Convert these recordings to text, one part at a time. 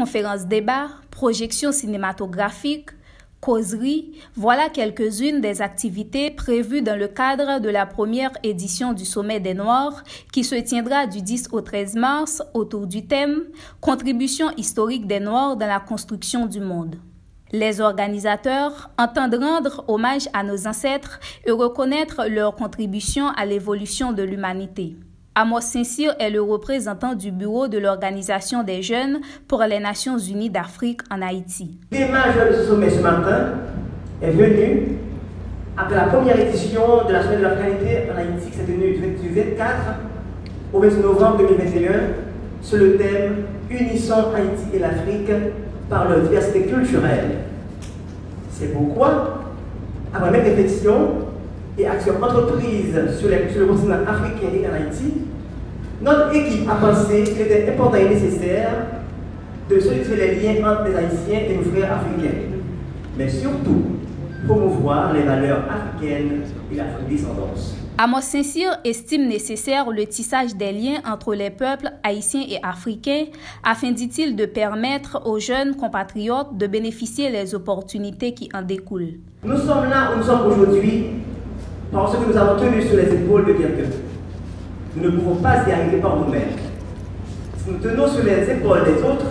Conférences débats, projections cinématographiques, causeries, voilà quelques-unes des activités prévues dans le cadre de la première édition du Sommet des Noirs qui se tiendra du 10 au 13 mars autour du thème « Contribution historique des Noirs dans la construction du monde ». Les organisateurs entendent rendre hommage à nos ancêtres et reconnaître leur contribution à l'évolution de l'humanité. Amos Saint-Cyr est le représentant du bureau de l'Organisation des jeunes pour les Nations unies d'Afrique en Haïti. L'image de ce sommet ce matin est venue après la première édition de la Semaine de la fraternité en Haïti qui s'est tenue du 24 au 28 novembre 2021 sur le thème « Unissons Haïti et l'Afrique par leur diversité culturelle ». C'est pourquoi, après même réflexion et actions entreprises sur le continent africain et en Haïti, notre équipe a pensé qu'il était important et nécessaire de solidifier les liens entre les Haïtiens et nos frères africains, mais surtout promouvoir les valeurs africaines et l'afrodescendance. Amos Saint-Cyr estime nécessaire le tissage des liens entre les peuples haïtiens et africains afin, dit-il, de permettre aux jeunes compatriotes de bénéficier des opportunités qui en découlent. Nous sommes là où nous sommes aujourd'hui parce que nous avons tenu sur les épaules de quelqu'un. Nous ne pouvons pas y arriver par nous-mêmes. Si nous tenons sur les épaules des autres,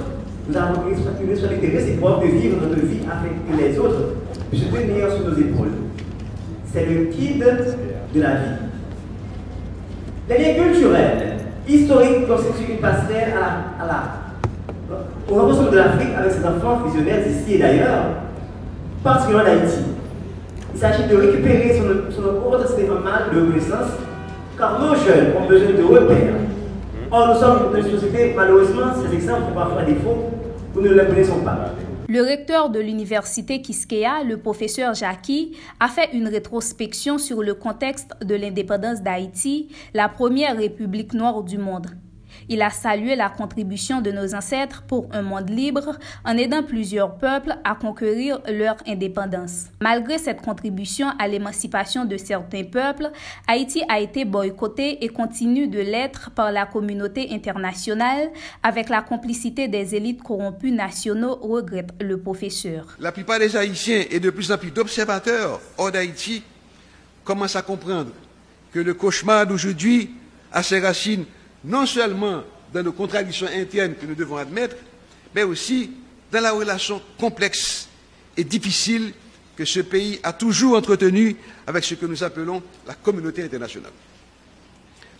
nous avons une responsabilité réciproque de vivre notre vie afin que les autres puissent tenir sur nos épaules. C'est le guide de la vie. Les liens culturels, historiques constituent une passerelle au rencontre de l'Afrique avec ses enfants visionnaires d'ici et d'ailleurs, particulièrement d'Haïti. Il s'agit de récupérer son authenticité normale de reconnaissance, car nos jeunes ont besoin de repères. Or, nous sommes dans une société, malheureusement, ces exemples font parfois défaut, nous ne les connaissons pas. Le recteur de l'université Quisqueya, le professeur Jackie, a fait une rétrospection sur le contexte de l'indépendance d'Haïti, la première république noire du monde. Il a salué la contribution de nos ancêtres pour un monde libre en aidant plusieurs peuples à conquérir leur indépendance. Malgré cette contribution à l'émancipation de certains peuples, Haïti a été boycotté et continue de l'être par la communauté internationale avec la complicité des élites corrompues nationaux, regrette le professeur. La plupart des Haïtiens et de plus en plus d'observateurs hors d'Haïti commencent à comprendre que le cauchemar d'aujourd'hui a ses racines non seulement dans nos contradictions internes que nous devons admettre, mais aussi dans la relation complexe et difficile que ce pays a toujours entretenue avec ce que nous appelons la communauté internationale.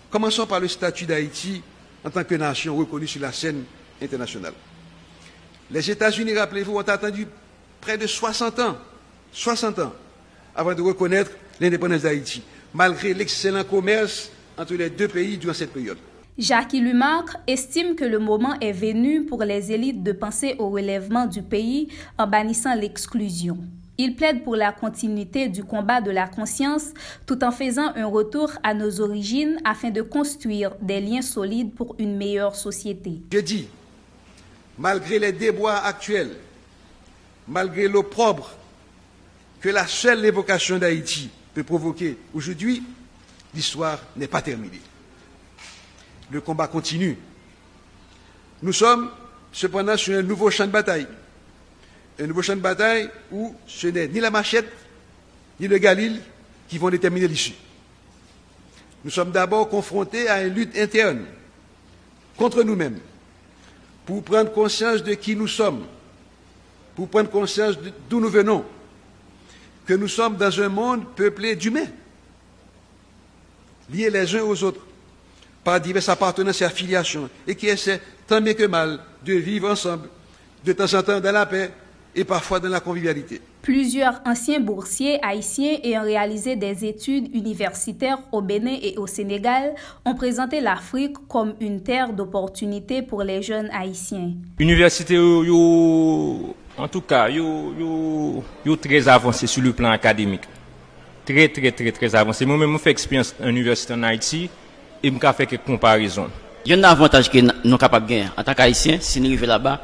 Commençons par le statut d'Haïti en tant que nation reconnue sur la scène internationale. Les États-Unis, rappelez-vous, ont attendu près de 60 ans avant de reconnaître l'indépendance d'Haïti, malgré l'excellent commerce entre les deux pays durant cette période. Jackie Lumarque estime que le moment est venu pour les élites de penser au relèvement du pays en bannissant l'exclusion. Il plaide pour la continuité du combat de la conscience tout en faisant un retour à nos origines afin de construire des liens solides pour une meilleure société. Je dis, malgré les déboires actuels, malgré l'opprobre que la seule évocation d'Haïti peut provoquer aujourd'hui, l'histoire n'est pas terminée. Le combat continue. Nous sommes cependant sur un nouveau champ de bataille. Un nouveau champ de bataille où ce n'est ni la machette, ni le Galil qui vont déterminer l'issue. Nous sommes d'abord confrontés à une lutte interne contre nous-mêmes pour prendre conscience de qui nous sommes, pour prendre conscience d'où nous venons, que nous sommes dans un monde peuplé d'humains, liés les uns aux autres par diverses appartenances et affiliations, et qui essaient tant bien que mal de vivre ensemble, de temps en temps dans la paix et parfois dans la convivialité. Plusieurs anciens boursiers haïtiens ayant réalisé des études universitaires au Bénin et au Sénégal ont présenté l'Afrique comme une terre d'opportunités pour les jeunes haïtiens. L'université, en tout cas, est très avancée sur le plan académique. Très avancée. Moi-même, je fais expérience en université en Haïti. Et je fais quelques comparaisons. Il y a un avantage que nous sommes capables de gagner en tant qu'Haïtiens, si nous arrivons là-bas,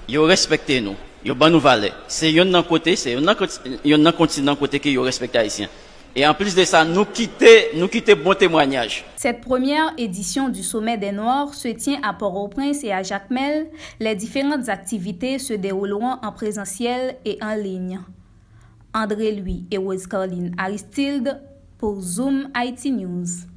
ils respectent nous, ils ont nous valeurs. C'est un côté, c'est un continent côté qui respecte les Haïtiens. Et en plus de ça, nous quitter bon témoignage. Cette première édition du Sommet des Noirs se tient à Port-au-Prince et à Jacmel. Les différentes activités se dérouleront en présentiel et en ligne. André Louis et Rose Caroline Aristide pour Zoom IT News.